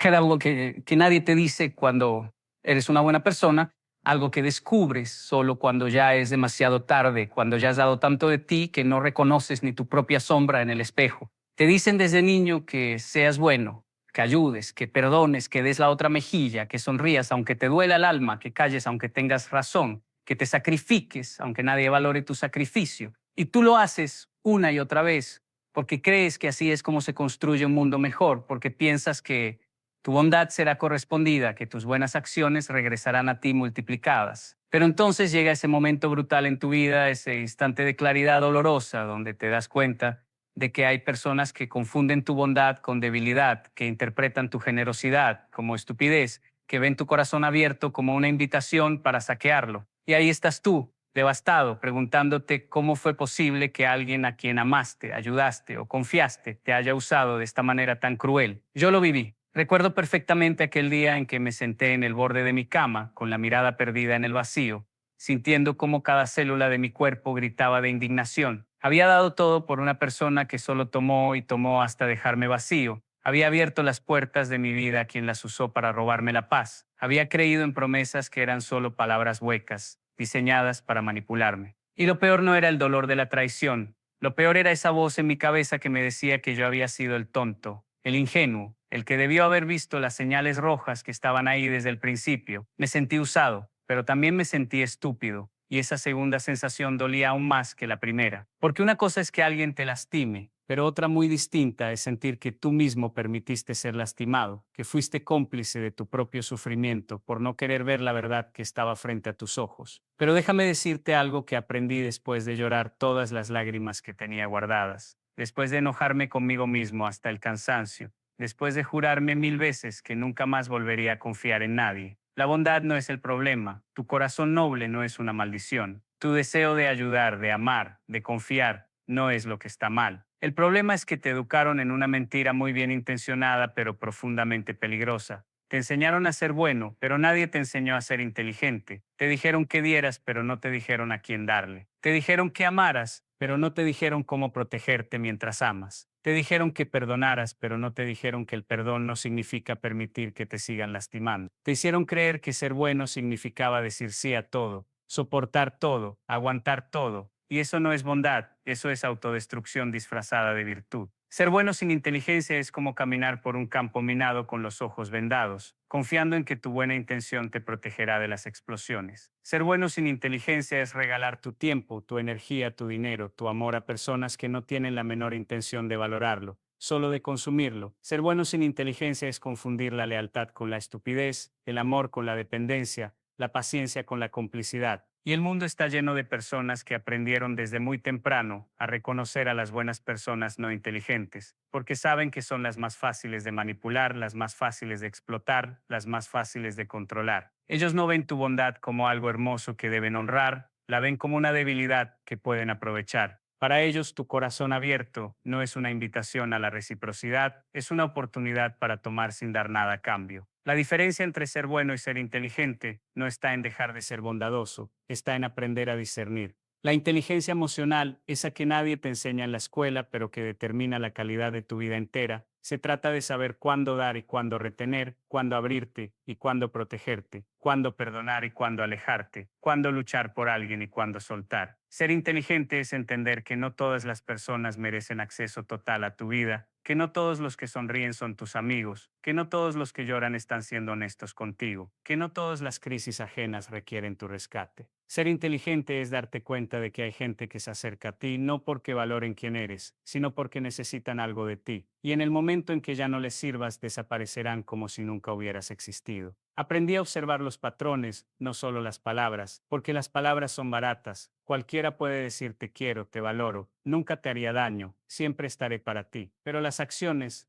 Era algo que nadie te dice cuando eres una buena persona, algo que descubres solo cuando ya es demasiado tarde, cuando ya has dado tanto de ti que no reconoces ni tu propia sombra en el espejo. Te dicen desde niño que seas bueno, que ayudes, que perdones, que des la otra mejilla, que sonrías aunque te duela el alma, que calles aunque tengas razón, que te sacrifiques aunque nadie valore tu sacrificio. Y tú lo haces una y otra vez porque crees que así es como se construye un mundo mejor, porque piensas que tu bondad será correspondida, que tus buenas acciones regresarán a ti multiplicadas. Pero entonces llega ese momento brutal en tu vida, ese instante de claridad dolorosa, donde te das cuenta de que hay personas que confunden tu bondad con debilidad, que interpretan tu generosidad como estupidez, que ven tu corazón abierto como una invitación para saquearlo. Y ahí estás tú, devastado, preguntándote cómo fue posible que alguien a quien amaste, ayudaste o confiaste te haya usado de esta manera tan cruel. Yo lo viví. Recuerdo perfectamente aquel día en que me senté en el borde de mi cama, con la mirada perdida en el vacío, sintiendo cómo cada célula de mi cuerpo gritaba de indignación. Había dado todo por una persona que solo tomó y tomó hasta dejarme vacío. Había abierto las puertas de mi vida a quien las usó para robarme la paz. Había creído en promesas que eran solo palabras huecas, diseñadas para manipularme. Y lo peor no era el dolor de la traición. Lo peor era esa voz en mi cabeza que me decía que yo había sido el tonto, el ingenuo, el que debió haber visto las señales rojas que estaban ahí desde el principio. Me sentí usado, pero también me sentí estúpido, y esa segunda sensación dolía aún más que la primera. Porque una cosa es que alguien te lastime, pero otra muy distinta es sentir que tú mismo permitiste ser lastimado, que fuiste cómplice de tu propio sufrimiento por no querer ver la verdad que estaba frente a tus ojos. Pero déjame decirte algo que aprendí después de llorar todas las lágrimas que tenía guardadas, después de enojarme conmigo mismo hasta el cansancio, después de jurarme 1000 veces que nunca más volvería a confiar en nadie. La bondad no es el problema, tu corazón noble no es una maldición, tu deseo de ayudar, de amar, de confiar, no es lo que está mal. El problema es que te educaron en una mentira muy bien intencionada pero profundamente peligrosa. Te enseñaron a ser bueno, pero nadie te enseñó a ser inteligente. Te dijeron que dieras, pero no te dijeron a quién darle. Te dijeron que amaras, pero no te dijeron cómo protegerte mientras amas. Te dijeron que perdonaras, pero no te dijeron que el perdón no significa permitir que te sigan lastimando. Te hicieron creer que ser bueno significaba decir sí a todo, soportar todo, aguantar todo. Y eso no es bondad, eso es autodestrucción disfrazada de virtud. Ser bueno sin inteligencia es como caminar por un campo minado con los ojos vendados, confiando en que tu buena intención te protegerá de las explosiones. Ser bueno sin inteligencia es regalar tu tiempo, tu energía, tu dinero, tu amor a personas que no tienen la menor intención de valorarlo, solo de consumirlo. Ser bueno sin inteligencia es confundir la lealtad con la estupidez, el amor con la dependencia, la paciencia con la complicidad. Y el mundo está lleno de personas que aprendieron desde muy temprano a reconocer a las buenas personas no inteligentes, porque saben que son las más fáciles de manipular, las más fáciles de explotar, las más fáciles de controlar. Ellos no ven tu bondad como algo hermoso que deben honrar, la ven como una debilidad que pueden aprovechar. Para ellos, tu corazón abierto no es una invitación a la reciprocidad, es una oportunidad para tomar sin dar nada a cambio. La diferencia entre ser bueno y ser inteligente no está en dejar de ser bondadoso, está en aprender a discernir. La inteligencia emocional, esa que nadie te enseña en la escuela, pero que determina la calidad de tu vida entera, se trata de saber cuándo dar y cuándo retener, cuándo abrirte y cuándo protegerte, cuándo perdonar y cuándo alejarte, cuándo luchar por alguien y cuándo soltar. Ser inteligente es entender que no todas las personas merecen acceso total a tu vida, que no todos los que sonríen son tus amigos, que no todos los que lloran están siendo honestos contigo, que no todas las crisis ajenas requieren tu rescate. Ser inteligente es darte cuenta de que hay gente que se acerca a ti no porque valoren quién eres, sino porque necesitan algo de ti, y en el momento en que ya no les sirvas desaparecerán como si nunca hubieras existido. Aprendí a observar los patrones, no solo las palabras, porque las palabras son baratas. Cualquiera puede decir te quiero, te valoro, nunca te haría daño, siempre estaré para ti. Pero las acciones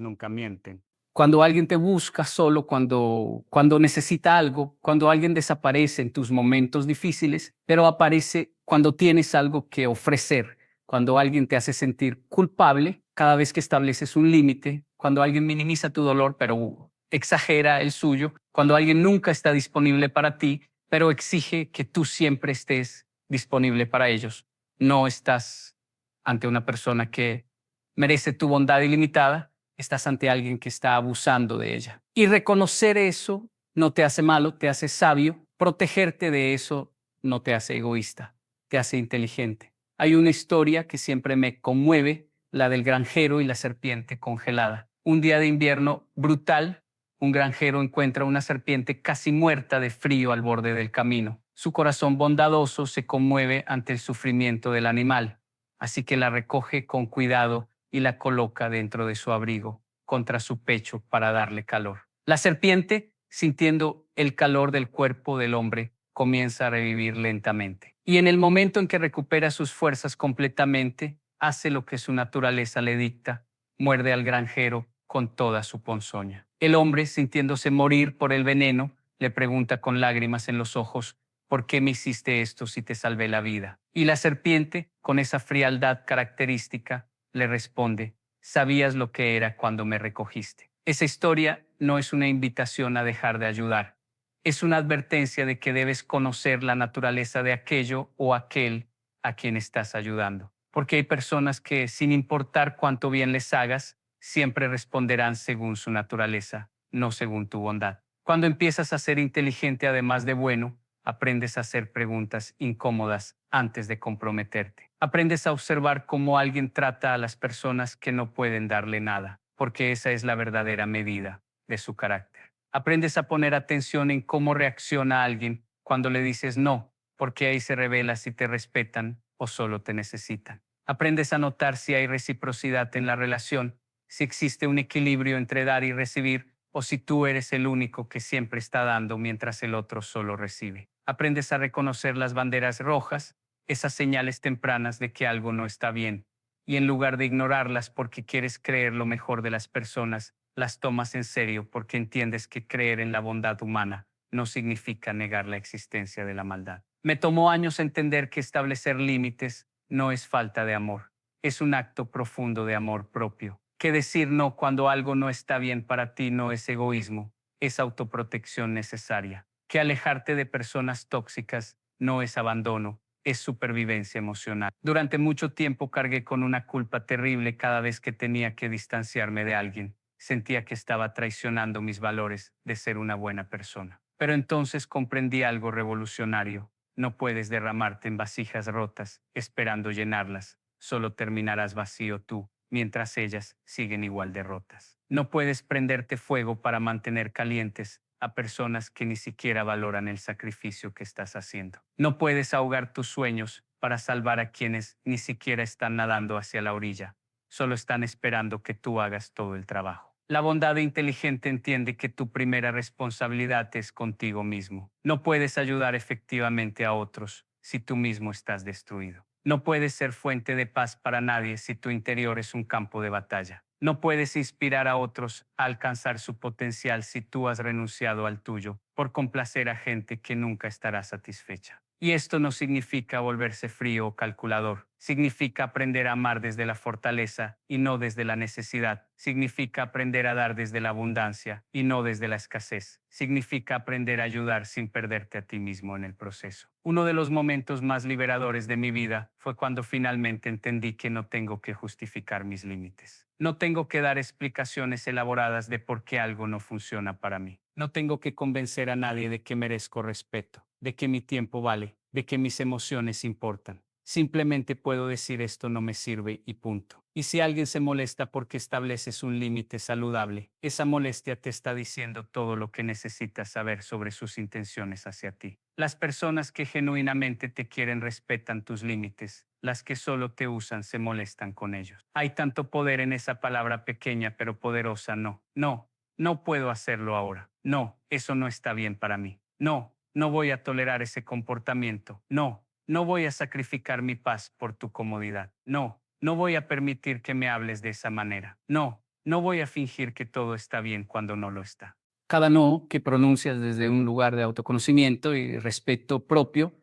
nunca mienten. Cuando alguien te busca solo cuando necesita algo, cuando alguien desaparece en tus momentos difíciles, pero aparece cuando tienes algo que ofrecer, cuando alguien te hace sentir culpable cada vez que estableces un límite, cuando alguien minimiza tu dolor pero exagera el suyo, cuando alguien nunca está disponible para ti, pero exige que tú siempre estés disponible para ellos. No estás ante una persona que merece tu bondad ilimitada, Estás ante alguien que está abusando de ella. Y reconocer eso no te hace malo, te hace sabio. Protegerte de eso no te hace egoísta, te hace inteligente. Hay una historia que siempre me conmueve, la del granjero y la serpiente congelada. Un día de invierno brutal, un granjero encuentra una serpiente casi muerta de frío al borde del camino. Su corazón bondadoso se conmueve ante el sufrimiento del animal, así que la recoge con cuidado y la coloca dentro de su abrigo, contra su pecho para darle calor. La serpiente, sintiendo el calor del cuerpo del hombre, comienza a revivir lentamente. Y en el momento en que recupera sus fuerzas completamente, hace lo que su naturaleza le dicta, muerde al granjero con toda su ponzoña. El hombre, sintiéndose morir por el veneno, le pregunta con lágrimas en los ojos: ¿por qué me hiciste esto si te salvé la vida? Y la serpiente, con esa frialdad característica, le responde: sabías lo que era cuando me recogiste. Esa historia no es una invitación a dejar de ayudar, es una advertencia de que debes conocer la naturaleza de aquello o aquel a quien estás ayudando. Porque hay personas que, sin importar cuánto bien les hagas, siempre responderán según su naturaleza, no según tu bondad. Cuando empiezas a ser inteligente además de bueno, aprendes a hacer preguntas incómodas antes de comprometerte. Aprendes a observar cómo alguien trata a las personas que no pueden darle nada, porque esa es la verdadera medida de su carácter. Aprendes a poner atención en cómo reacciona alguien cuando le dices no, porque ahí se revela si te respetan o solo te necesitan. Aprendes a notar si hay reciprocidad en la relación, si existe un equilibrio entre dar y recibir, o si tú eres el único que siempre está dando mientras el otro solo recibe. Aprendes a reconocer las banderas rojas, esas señales tempranas de que algo no está bien, y en lugar de ignorarlas porque quieres creer lo mejor de las personas, las tomas en serio porque entiendes que creer en la bondad humana no significa negar la existencia de la maldad. Me tomó años entender que establecer límites no es falta de amor, es un acto profundo de amor propio. Que decir no cuando algo no está bien para ti no es egoísmo, es autoprotección necesaria. Que alejarte de personas tóxicas no es abandono, es supervivencia emocional. Durante mucho tiempo cargué con una culpa terrible cada vez que tenía que distanciarme de alguien. Sentía que estaba traicionando mis valores de ser una buena persona. Pero entonces comprendí algo revolucionario. No puedes derramarte en vasijas rotas esperando llenarlas. Solo terminarás vacío tú, mientras ellas siguen igual de rotas. No puedes prenderte fuego para mantener calientes a personas que ni siquiera valoran el sacrificio que estás haciendo. No puedes ahogar tus sueños para salvar a quienes ni siquiera están nadando hacia la orilla. Solo están esperando que tú hagas todo el trabajo. La bondad inteligente entiende que tu primera responsabilidad es contigo mismo. No puedes ayudar efectivamente a otros si tú mismo estás destruido. No puedes ser fuente de paz para nadie si tu interior es un campo de batalla. No puedes inspirar a otros a alcanzar su potencial si tú has renunciado al tuyo por complacer a gente que nunca estará satisfecha. Y esto no significa volverse frío o calculador. Significa aprender a amar desde la fortaleza y no desde la necesidad. Significa aprender a dar desde la abundancia y no desde la escasez. Significa aprender a ayudar sin perderte a ti mismo en el proceso. Uno de los momentos más liberadores de mi vida fue cuando finalmente entendí que no tengo que justificar mis límites. No tengo que dar explicaciones elaboradas de por qué algo no funciona para mí. No tengo que convencer a nadie de que merezco respeto, de que mi tiempo vale, de que mis emociones importan. Simplemente puedo decir esto no me sirve y punto. Y si alguien se molesta porque estableces un límite saludable, esa molestia te está diciendo todo lo que necesitas saber sobre sus intenciones hacia ti. Las personas que genuinamente te quieren respetan tus límites. Las que solo te usan se molestan con ellos. Hay tanto poder en esa palabra pequeña pero poderosa no. No, no puedo hacerlo ahora. No, eso no está bien para mí. No, no voy a tolerar ese comportamiento. No, no voy a sacrificar mi paz por tu comodidad. No, no voy a permitir que me hables de esa manera. No, no voy a fingir que todo está bien cuando no lo está. Cada no que pronuncias desde un lugar de autoconocimiento y respeto propio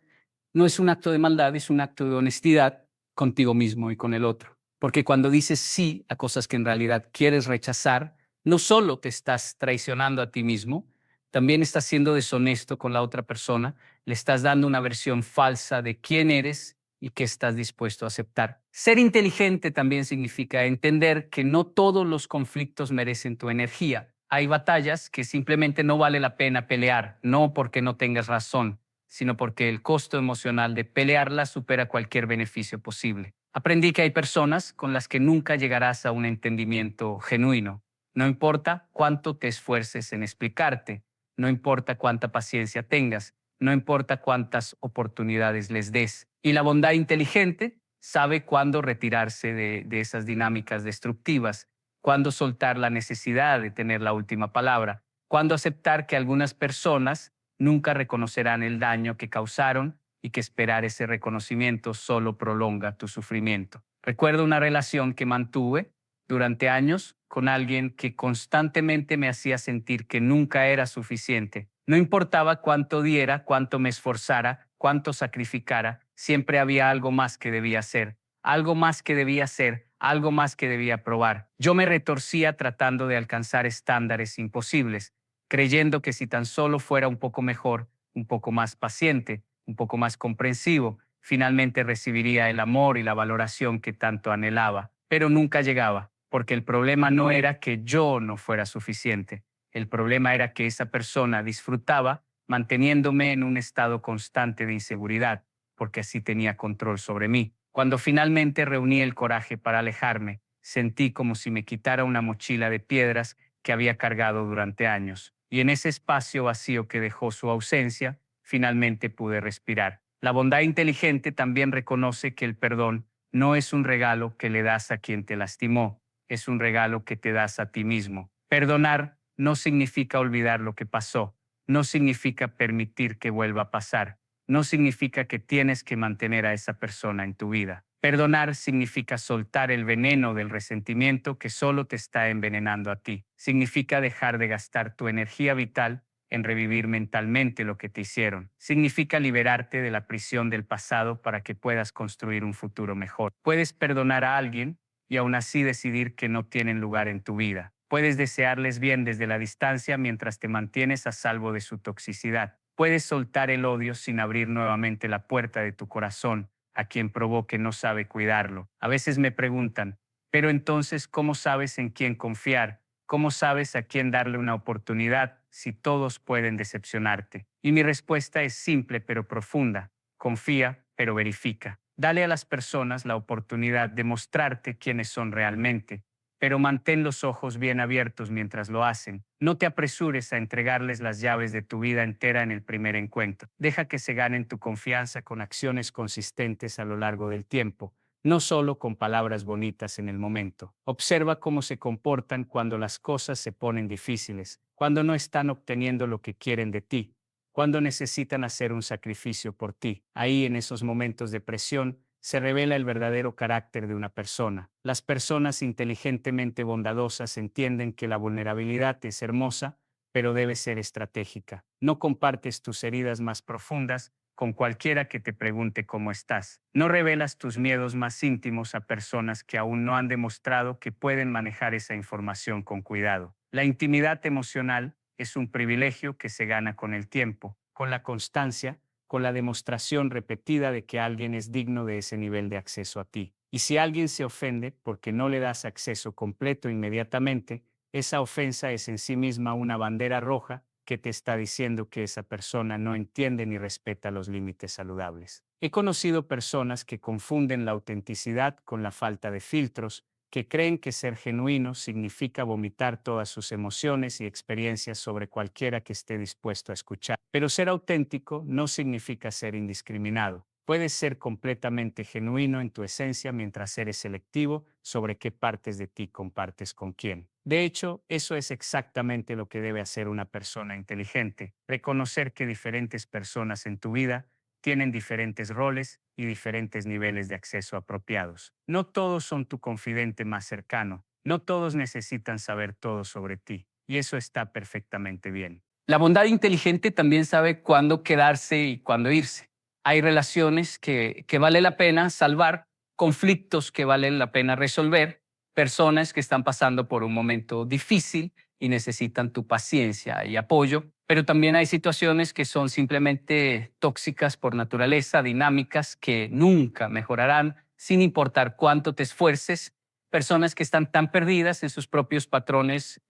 no es un acto de maldad, es un acto de honestidad contigo mismo y con el otro. Porque cuando dices sí a cosas que en realidad quieres rechazar, no solo te estás traicionando a ti mismo, también estás siendo deshonesto con la otra persona, le estás dando una versión falsa de quién eres y qué estás dispuesto a aceptar. Ser inteligente también significa entender que no todos los conflictos merecen tu energía. Hay batallas que simplemente no vale la pena pelear, no porque no tengas razón, sino porque el costo emocional de pelearlas supera cualquier beneficio posible. Aprendí que hay personas con las que nunca llegarás a un entendimiento genuino. No importa cuánto te esfuerces en explicarte, no importa cuánta paciencia tengas, no importa cuántas oportunidades les des. Y la bondad inteligente sabe cuándo retirarse de esas dinámicas destructivas, cuándo soltar la necesidad de tener la última palabra, cuándo aceptar que algunas personas nunca reconocerán el daño que causaron y que esperar ese reconocimiento solo prolonga tu sufrimiento. Recuerdo una relación que mantuve durante años con alguien que constantemente me hacía sentir que nunca era suficiente. No importaba cuánto diera, cuánto me esforzara, cuánto sacrificara, siempre había algo más que debía hacer, algo más que debía hacer, algo más que debía probar. Yo me retorcía tratando de alcanzar estándares imposibles, creyendo que si tan solo fuera un poco mejor, un poco más paciente, un poco más comprensivo, finalmente recibiría el amor y la valoración que tanto anhelaba. Pero nunca llegaba, porque el problema no era que yo no fuera suficiente. El problema era que esa persona disfrutaba manteniéndome en un estado constante de inseguridad, porque así tenía control sobre mí. Cuando finalmente reuní el coraje para alejarme, sentí como si me quitara una mochila de piedras que había cargado durante años. Y en ese espacio vacío que dejó su ausencia, finalmente pude respirar. La bondad inteligente también reconoce que el perdón no es un regalo que le das a quien te lastimó, es un regalo que te das a ti mismo. Perdonar no significa olvidar lo que pasó, no significa permitir que vuelva a pasar, no significa que tienes que mantener a esa persona en tu vida. Perdonar significa soltar el veneno del resentimiento que solo te está envenenando a ti. Significa dejar de gastar tu energía vital en revivir mentalmente lo que te hicieron. Significa liberarte de la prisión del pasado para que puedas construir un futuro mejor. Puedes perdonar a alguien y aún así decidir que no tienen lugar en tu vida. Puedes desearles bien desde la distancia mientras te mantienes a salvo de su toxicidad. Puedes soltar el odio sin abrir nuevamente la puerta de tu corazón a quien probó que no sabe cuidarlo. A veces me preguntan, pero entonces, ¿cómo sabes en quién confiar? ¿Cómo sabes a quién darle una oportunidad si todos pueden decepcionarte? Y mi respuesta es simple pero profunda. Confía, pero verifica. Dale a las personas la oportunidad de mostrarte quiénes son realmente, pero mantén los ojos bien abiertos mientras lo hacen. No te apresures a entregarles las llaves de tu vida entera en el primer encuentro. Deja que se ganen tu confianza con acciones consistentes a lo largo del tiempo, no solo con palabras bonitas en el momento. Observa cómo se comportan cuando las cosas se ponen difíciles, cuando no están obteniendo lo que quieren de ti, cuando necesitan hacer un sacrificio por ti. Ahí, en esos momentos de presión, se revela el verdadero carácter de una persona. Las personas inteligentemente bondadosas entienden que la vulnerabilidad es hermosa, pero debe ser estratégica. No compartes tus heridas más profundas con cualquiera que te pregunte cómo estás. No revelas tus miedos más íntimos a personas que aún no han demostrado que pueden manejar esa información con cuidado. La intimidad emocional es un privilegio que se gana con el tiempo, con la constancia, con la demostración repetida de que alguien es digno de ese nivel de acceso a ti. Y si alguien se ofende porque no le das acceso completo inmediatamente, esa ofensa es en sí misma una bandera roja que te está diciendo que esa persona no entiende ni respeta los límites saludables. He conocido personas que confunden la autenticidad con la falta de filtros, que creen que ser genuino significa vomitar todas sus emociones y experiencias sobre cualquiera que esté dispuesto a escuchar. Pero ser auténtico no significa ser indiscriminado. Puedes ser completamente genuino en tu esencia mientras eres selectivo sobre qué partes de ti compartes con quién. De hecho, eso es exactamente lo que debe hacer una persona inteligente: reconocer que diferentes personas en tu vida tienen diferentes roles y diferentes niveles de acceso apropiados. No todos son tu confidente más cercano, no todos necesitan saber todo sobre ti, y eso está perfectamente bien. La bondad inteligente también sabe cuándo quedarse y cuándo irse. Hay relaciones que vale la pena salvar, conflictos que valen la pena resolver, personas que están pasando por un momento difícil y necesitan tu paciencia y apoyo, Pero también hay situaciones que son simplemente tóxicas por naturaleza, dinámicas que nunca mejorarán sin importar cuánto te esfuerces. Personas que están tan perdidas en sus propios patrones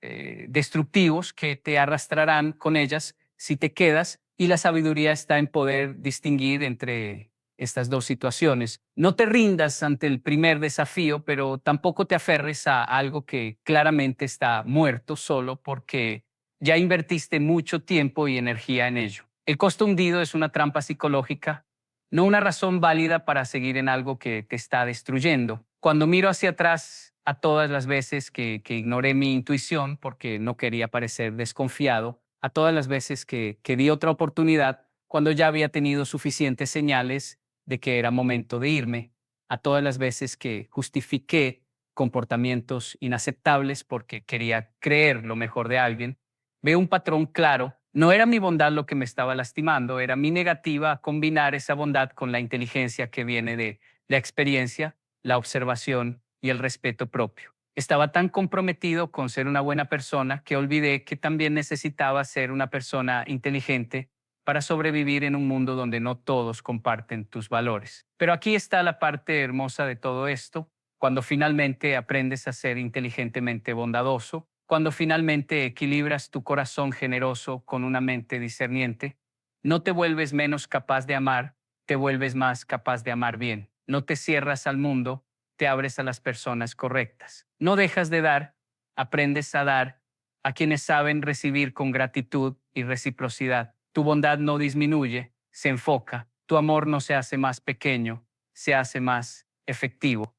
destructivos que te arrastrarán con ellas si te quedas, y la sabiduría está en poder distinguir entre estas dos situaciones. No te rindas ante el primer desafío, pero tampoco te aferres a algo que claramente está muerto solo porque ya invertiste mucho tiempo y energía en ello. El costo hundido es una trampa psicológica, no una razón válida para seguir en algo que te está destruyendo. Cuando miro hacia atrás a todas las veces que ignoré mi intuición porque no quería parecer desconfiado, a todas las veces que di otra oportunidad cuando ya había tenido suficientes señales de que era momento de irme, a todas las veces que justifiqué comportamientos inaceptables porque quería creer lo mejor de alguien, veo un patrón claro. No era mi bondad lo que me estaba lastimando, era mi negativa a combinar esa bondad con la inteligencia que viene de la experiencia, la observación y el respeto propio. Estaba tan comprometido con ser una buena persona que olvidé que también necesitaba ser una persona inteligente para sobrevivir en un mundo donde no todos comparten tus valores. Pero aquí está la parte hermosa de todo esto. Cuando finalmente aprendes a ser inteligentemente bondadoso, cuando finalmente equilibras tu corazón generoso con una mente discerniente, no te vuelves menos capaz de amar, te vuelves más capaz de amar bien. No te cierras al mundo, te abres a las personas correctas. No dejas de dar, aprendes a dar a quienes saben recibir con gratitud y reciprocidad. Tu bondad no disminuye, se enfoca. Tu amor no se hace más pequeño, se hace más efectivo.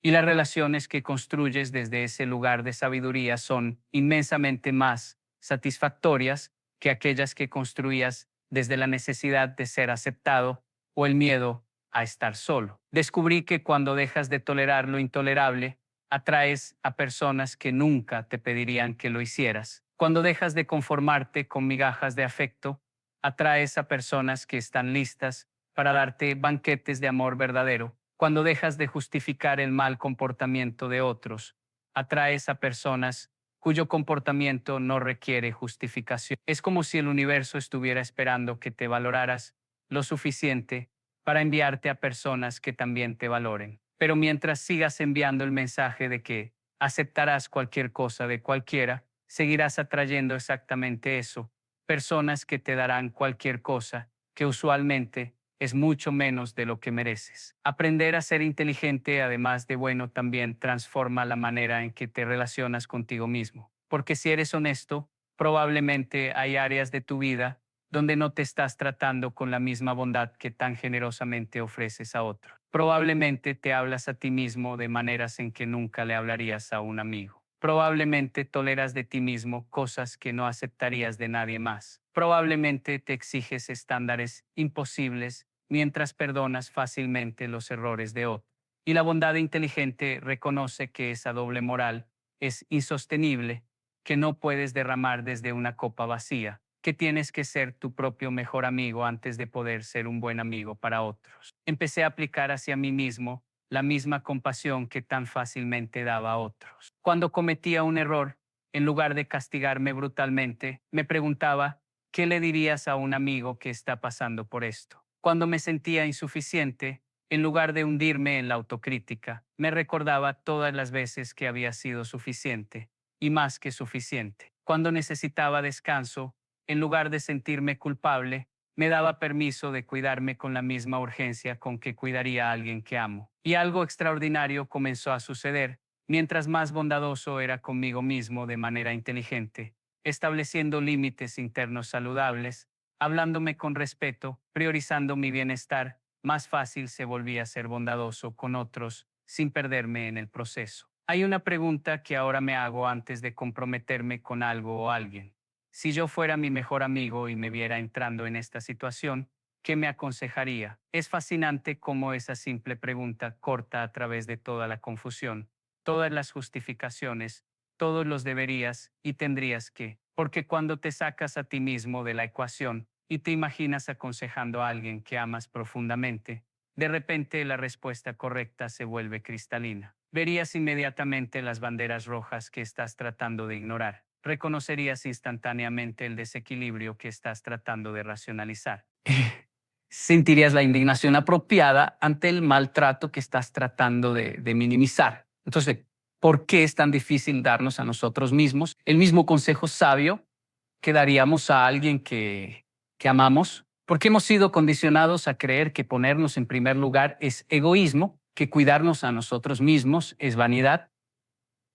Y las relaciones que construyes desde ese lugar de sabiduría son inmensamente más satisfactorias que aquellas que construías desde la necesidad de ser aceptado o el miedo a estar solo. Descubrí que cuando dejas de tolerar lo intolerable, atraes a personas que nunca te pedirían que lo hicieras. Cuando dejas de conformarte con migajas de afecto, atraes a personas que están listas para darte banquetes de amor verdadero. Cuando dejas de justificar el mal comportamiento de otros, atraes a personas cuyo comportamiento no requiere justificación. Es como si el universo estuviera esperando que te valoraras lo suficiente para enviarte a personas que también te valoren. Pero mientras sigas enviando el mensaje de que aceptarás cualquier cosa de cualquiera, seguirás atrayendo exactamente eso, personas que te darán cualquier cosa, que usualmente es mucho menos de lo que mereces. Aprender a ser inteligente, además de bueno, también transforma la manera en que te relacionas contigo mismo. Porque si eres honesto, probablemente hay áreas de tu vida donde no te estás tratando con la misma bondad que tan generosamente ofreces a otro. Probablemente te hablas a ti mismo de maneras en que nunca le hablarías a un amigo. Probablemente toleras de ti mismo cosas que no aceptarías de nadie más. Probablemente te exiges estándares imposibles mientras perdonas fácilmente los errores de otros. Y la bondad inteligente reconoce que esa doble moral es insostenible, que no puedes derramar desde una copa vacía, que tienes que ser tu propio mejor amigo antes de poder ser un buen amigo para otros. Empecé a aplicar hacia mí mismo la misma compasión que tan fácilmente daba a otros. Cuando cometía un error, en lugar de castigarme brutalmente, me preguntaba, ¿qué le dirías a un amigo que está pasando por esto? Cuando me sentía insuficiente, en lugar de hundirme en la autocrítica, me recordaba todas las veces que había sido suficiente, y más que suficiente. Cuando necesitaba descanso, en lugar de sentirme culpable, me daba permiso de cuidarme con la misma urgencia con que cuidaría a alguien que amo. Y algo extraordinario comenzó a suceder, mientras más bondadoso era conmigo mismo de manera inteligente, estableciendo límites internos saludables, hablándome con respeto, priorizando mi bienestar, más fácil se volvía a ser bondadoso con otros sin perderme en el proceso. Hay una pregunta que ahora me hago antes de comprometerme con algo o alguien. Si yo fuera mi mejor amigo y me viera entrando en esta situación, ¿qué me aconsejaría? Es fascinante cómo esa simple pregunta corta a través de toda la confusión, todas las justificaciones, todos los deberías y tendrías que, porque cuando te sacas a ti mismo de la ecuación y te imaginas aconsejando a alguien que amas profundamente, de repente la respuesta correcta se vuelve cristalina. Verías inmediatamente las banderas rojas que estás tratando de ignorar. reconocerías instantáneamente el desequilibrio que estás tratando de racionalizar. Sentirías la indignación apropiada ante el maltrato que estás tratando de minimizar. Entonces, ¿por qué es tan difícil darnos a nosotros mismos el mismo consejo sabio que daríamos a alguien que amamos? Porque hemos sido condicionados a creer que ponernos en primer lugar es egoísmo, que cuidarnos a nosotros mismos es vanidad,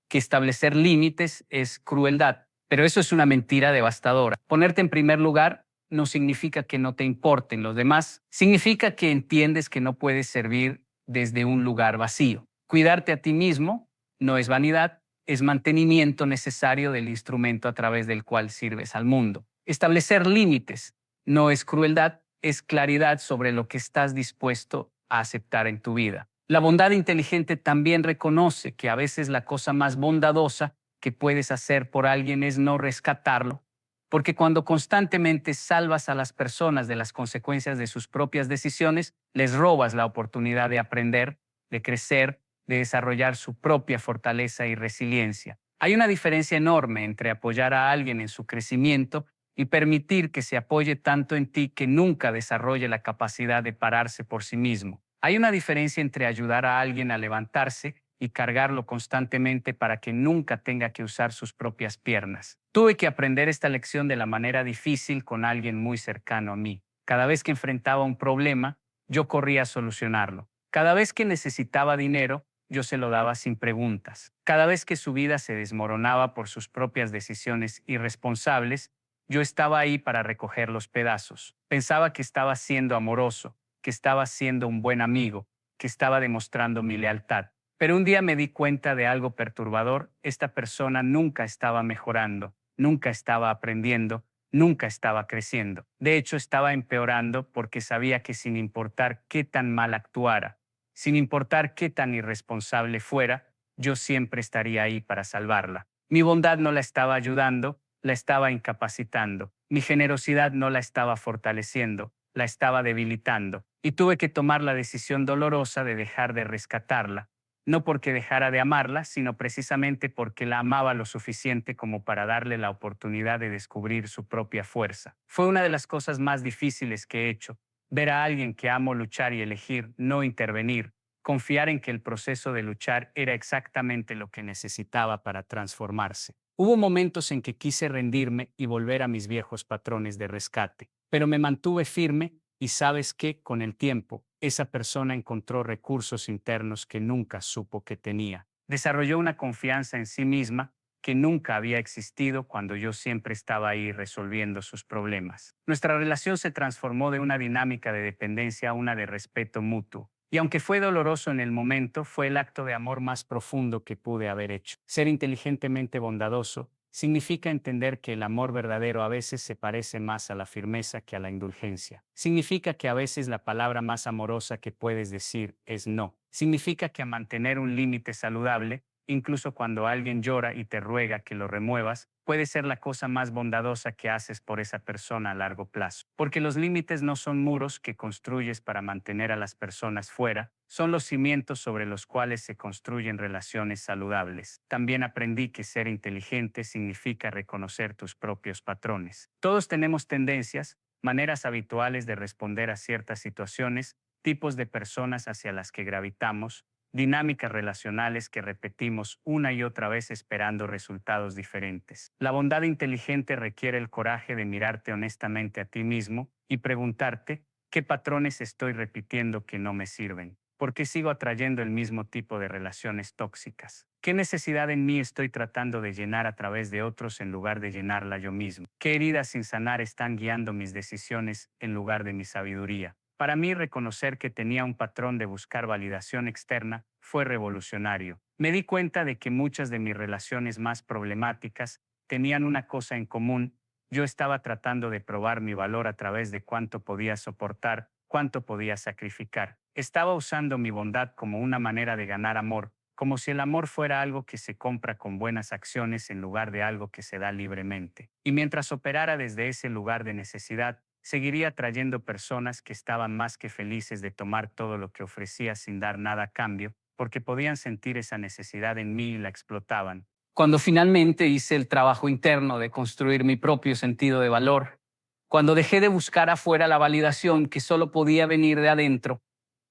que establecer límites es crueldad. Pero eso es una mentira devastadora. Ponerte en primer lugar no significa que no te importen los demás, significa que entiendes que no puedes servir desde un lugar vacío. Cuidarte a ti mismo no es vanidad, es mantenimiento necesario del instrumento a través del cual sirves al mundo. Establecer límites no es crueldad, es claridad sobre lo que estás dispuesto a aceptar en tu vida. La bondad inteligente también reconoce que a veces la cosa más bondadosa que puedes hacer por alguien es no rescatarlo, porque cuando constantemente salvas a las personas de las consecuencias de sus propias decisiones, les robas la oportunidad de aprender, de crecer, de desarrollar su propia fortaleza y resiliencia. Hay una diferencia enorme entre apoyar a alguien en su crecimiento y permitir que se apoye tanto en ti que nunca desarrolle la capacidad de pararse por sí mismo. Hay una diferencia entre ayudar a alguien a levantarse y cargarlo constantemente para que nunca tenga que usar sus propias piernas. Tuve que aprender esta lección de la manera difícil con alguien muy cercano a mí. Cada vez que enfrentaba un problema, yo corría a solucionarlo. Cada vez que necesitaba dinero, yo se lo daba sin preguntas. Cada vez que su vida se desmoronaba por sus propias decisiones irresponsables, yo estaba ahí para recoger los pedazos. Pensaba que estaba siendo amoroso, que estaba siendo un buen amigo, que estaba demostrando mi lealtad. Pero un día me di cuenta de algo perturbador. Esta persona nunca estaba mejorando, nunca estaba aprendiendo, nunca estaba creciendo. De hecho, estaba empeorando porque sabía que sin importar qué tan mal actuara, sin importar qué tan irresponsable fuera, yo siempre estaría ahí para salvarla. Mi bondad no la estaba ayudando, la estaba incapacitando. Mi generosidad no la estaba fortaleciendo, la estaba debilitando. Y tuve que tomar la decisión dolorosa de dejar de rescatarla. No porque dejara de amarla, sino precisamente porque la amaba lo suficiente como para darle la oportunidad de descubrir su propia fuerza. Fue una de las cosas más difíciles que he hecho, ver a alguien que amo luchar y elegir no intervenir, confiar en que el proceso de luchar era exactamente lo que necesitaba para transformarse. Hubo momentos en que quise rendirme y volver a mis viejos patrones de rescate, pero me mantuve firme y sabes que, con el tiempo, esa persona encontró recursos internos que nunca supo que tenía. Desarrolló una confianza en sí misma que nunca había existido cuando yo siempre estaba ahí resolviendo sus problemas. Nuestra relación se transformó de una dinámica de dependencia a una de respeto mutuo. Y aunque fue doloroso en el momento, fue el acto de amor más profundo que pude haber hecho. Ser inteligentemente bondadoso significa entender que el amor verdadero a veces se parece más a la firmeza que a la indulgencia. Significa que a veces la palabra más amorosa que puedes decir es no. Significa que mantener un límite saludable, incluso cuando alguien llora y te ruega que lo remuevas, puede ser la cosa más bondadosa que haces por esa persona a largo plazo. Porque los límites no son muros que construyes para mantener a las personas fuera, son los cimientos sobre los cuales se construyen relaciones saludables. También aprendí que ser inteligente significa reconocer tus propios patrones. Todos tenemos tendencias, maneras habituales de responder a ciertas situaciones, tipos de personas hacia las que gravitamos, dinámicas relacionales que repetimos una y otra vez esperando resultados diferentes. La bondad inteligente requiere el coraje de mirarte honestamente a ti mismo y preguntarte, ¿qué patrones estoy repitiendo que no me sirven? ¿Por qué sigo atrayendo el mismo tipo de relaciones tóxicas? ¿Qué necesidad en mí estoy tratando de llenar a través de otros en lugar de llenarla yo mismo? ¿Qué heridas sin sanar están guiando mis decisiones en lugar de mi sabiduría? Para mí, reconocer que tenía un patrón de buscar validación externa fue revolucionario. Me di cuenta de que muchas de mis relaciones más problemáticas tenían una cosa en común. Yo estaba tratando de probar mi valor a través de cuánto podía soportar, cuánto podía sacrificar. Estaba usando mi bondad como una manera de ganar amor, como si el amor fuera algo que se compra con buenas acciones en lugar de algo que se da libremente. Y mientras operara desde ese lugar de necesidad, seguiría atrayendo personas que estaban más que felices de tomar todo lo que ofrecía sin dar nada a cambio, porque podían sentir esa necesidad en mí y la explotaban. Cuando finalmente hice el trabajo interno de construir mi propio sentido de valor, cuando dejé de buscar afuera la validación que solo podía venir de adentro,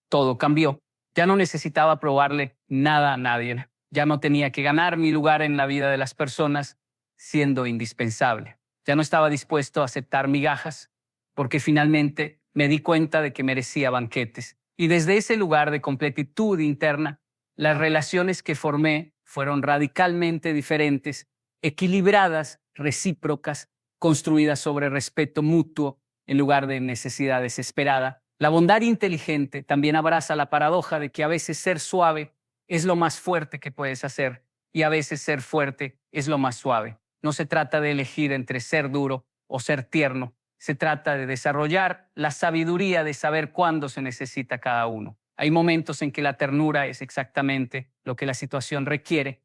todo cambió. Ya no necesitaba probarle nada a nadie. Ya no tenía que ganar mi lugar en la vida de las personas siendo indispensable. Ya no estaba dispuesto a aceptar migajas porque finalmente me di cuenta de que merecía banquetes. Y desde ese lugar de completitud interna, las relaciones que formé fueron radicalmente diferentes, equilibradas, recíprocas, construidas sobre respeto mutuo en lugar de necesidad desesperada. La bondad inteligente también abraza la paradoja de que a veces ser suave es lo más fuerte que puedes hacer y a veces ser fuerte es lo más suave. No se trata de elegir entre ser duro o ser tierno. Se trata de desarrollar la sabiduría de saber cuándo se necesita cada uno. Hay momentos en que la ternura es exactamente lo que la situación requiere.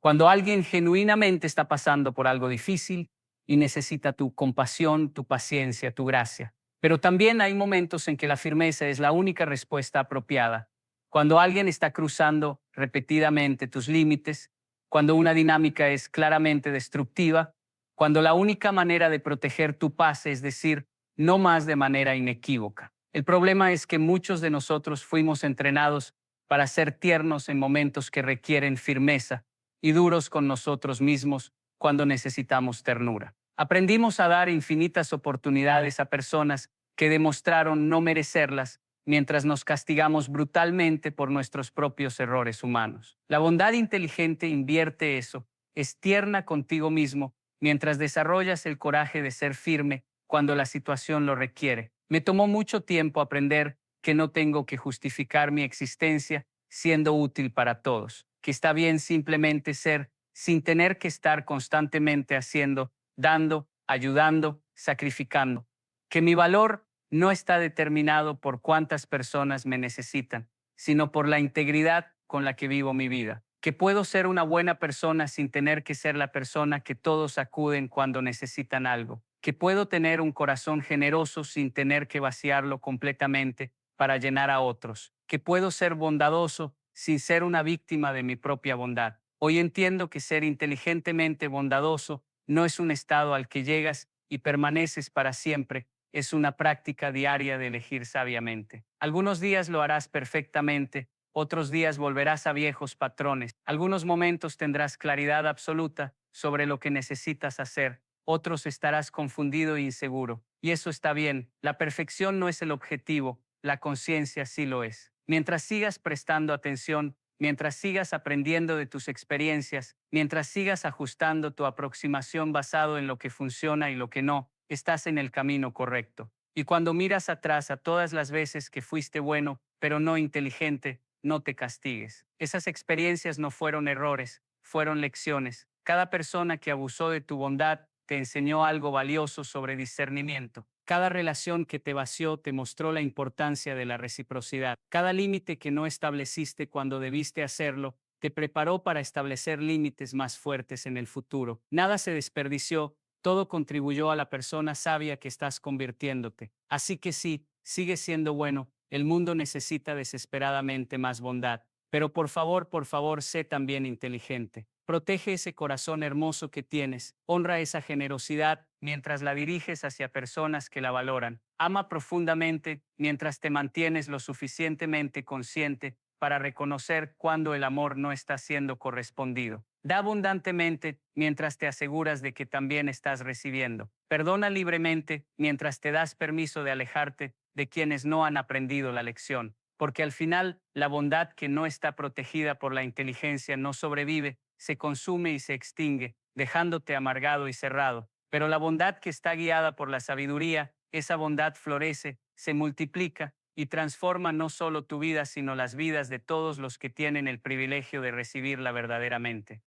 Cuando alguien genuinamente está pasando por algo difícil y necesita tu compasión, tu paciencia, tu gracia. Pero también hay momentos en que la firmeza es la única respuesta apropiada. Cuando alguien está cruzando repetidamente tus límites, cuando una dinámica es claramente destructiva, cuando la única manera de proteger tu paz es decir no más de manera inequívoca. El problema es que muchos de nosotros fuimos entrenados para ser tiernos en momentos que requieren firmeza y duros con nosotros mismos cuando necesitamos ternura. Aprendimos a dar infinitas oportunidades a personas que demostraron no merecerlas mientras nos castigamos brutalmente por nuestros propios errores humanos. La bondad inteligente invierte eso, es tierna contigo mismo mientras desarrollas el coraje de ser firme cuando la situación lo requiere. Me tomó mucho tiempo aprender que no tengo que justificar mi existencia siendo útil para todos, que está bien simplemente ser sin tener que estar constantemente haciendo, dando, ayudando, sacrificando, que mi valor no está determinado por cuántas personas me necesitan, sino por la integridad con la que vivo mi vida, que puedo ser una buena persona sin tener que ser la persona que todos acuden cuando necesitan algo, que puedo tener un corazón generoso sin tener que vaciarlo completamente para llenar a otros, que puedo ser bondadoso sin ser una víctima de mi propia bondad. Hoy entiendo que ser inteligentemente bondadoso no es un estado al que llegas y permaneces para siempre, es una práctica diaria de elegir sabiamente. Algunos días lo harás perfectamente, otros días volverás a viejos patrones. Algunos momentos tendrás claridad absoluta sobre lo que necesitas hacer, otros estarás confundido e inseguro. Y eso está bien, la perfección no es el objetivo, la conciencia sí lo es. Mientras sigas prestando atención, mientras sigas aprendiendo de tus experiencias, mientras sigas ajustando tu aproximación basado en lo que funciona y lo que no, estás en el camino correcto. Y cuando miras atrás a todas las veces que fuiste bueno, pero no inteligente, no te castigues. Esas experiencias no fueron errores, fueron lecciones. Cada persona que abusó de tu bondad te enseñó algo valioso sobre discernimiento. Cada relación que te vació te mostró la importancia de la reciprocidad. Cada límite que no estableciste cuando debiste hacerlo te preparó para establecer límites más fuertes en el futuro. Nada se desperdició, todo contribuyó a la persona sabia que estás convirtiéndote. Así que sí, sigue siendo bueno, el mundo necesita desesperadamente más bondad. Pero por favor, sé también inteligente. Protege ese corazón hermoso que tienes, honra esa generosidad mientras la diriges hacia personas que la valoran. Ama profundamente mientras te mantienes lo suficientemente consciente para reconocer cuando el amor no está siendo correspondido. Da abundantemente mientras te aseguras de que también estás recibiendo. Perdona libremente mientras te das permiso de alejarte de quienes no han aprendido la lección. Porque al final, la bondad que no está protegida por la inteligencia no sobrevive, se consume y se extingue, dejándote amargado y cerrado. Pero la bondad que está guiada por la sabiduría, esa bondad florece, se multiplica y transforma no solo tu vida, sino las vidas de todos los que tienen el privilegio de recibirla verdaderamente.